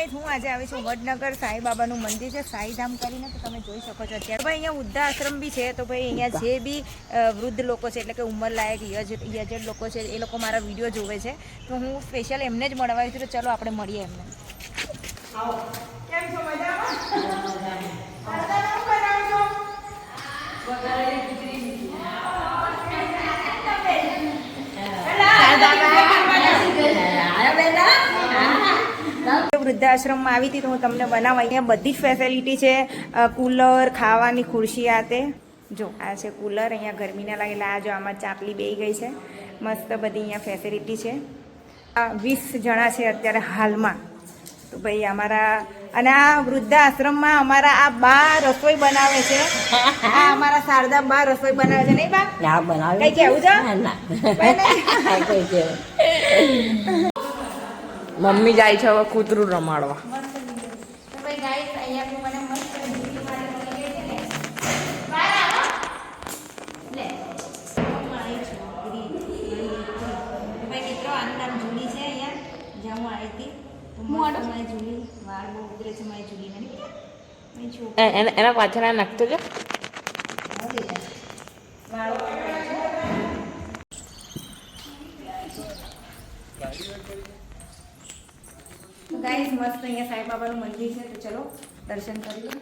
Guys હું આજે આવી છું વડનગર સાંઈબાબાનું મંદિર છે સાંઈધામ કરીને, તો તમે જોઈ શકો છો અત્યારે ભાઈ અહીંયા વૃદ્ધાશ્રમ બી છે. તો ભાઈ અહીંયા જે બી વૃદ્ધ લોકો છે એટલે કે ઉંમરલાયક યજડ લોકો છે એ લોકો મારા વિડીયો જોવે છે, તો હું સ્પેશિયલ એમને જ મળવા આવી છું. તો ચલો આપણે મળીએ એમને. આવો. કેમ છો? મજામાં? વૃદ્ધાશ્રમમાં આવી હતી તો હું તમને બનાવવા. અહીંયા બધી જ ફેસિલિટી છે, કુલર, ખાવાની ખુરશી. આ તે જો આ છે કુલર. અહીંયા ગરમીના લાગેલા આ જો આમાં ચાપલી બેસી ગઈ છે. મસ્ત બધી અહીંયા ફેસિલિટી છે. 20 જણા છે અત્યારે હાલમાં. તો ભાઈ અમારા અને આ વૃદ્ધાશ્રમમાં અમારા આ બા રસોઈ બનાવે છે. આ અમારા શારદા બા રસોઈ બનાવે છે, નહીં બા? ના બનાવે. કઈ કેવું છે? મમ્મી જાય છે હવે કૂતરું રમાડવા. તો ભાઈ ગાઈસ અહીંયા મને મસ્ત ઝૂલી માટે મળી ગઈ છે ને. લે ભાઈ મિત્રો આનું નામ ઝૂલી છે. અહીંયા જ્યાં હું આવી હતી મારી ઝૂલી વાળ બહુ ઉતરે છે મારી ઝૂલીને. એના પાછળ નાખતો છે વાળ ગાઈસ મસ્ત અહીંયા સાંઈબાબાનું મંદિર છે, તો ચલો દર્શન કરી લો.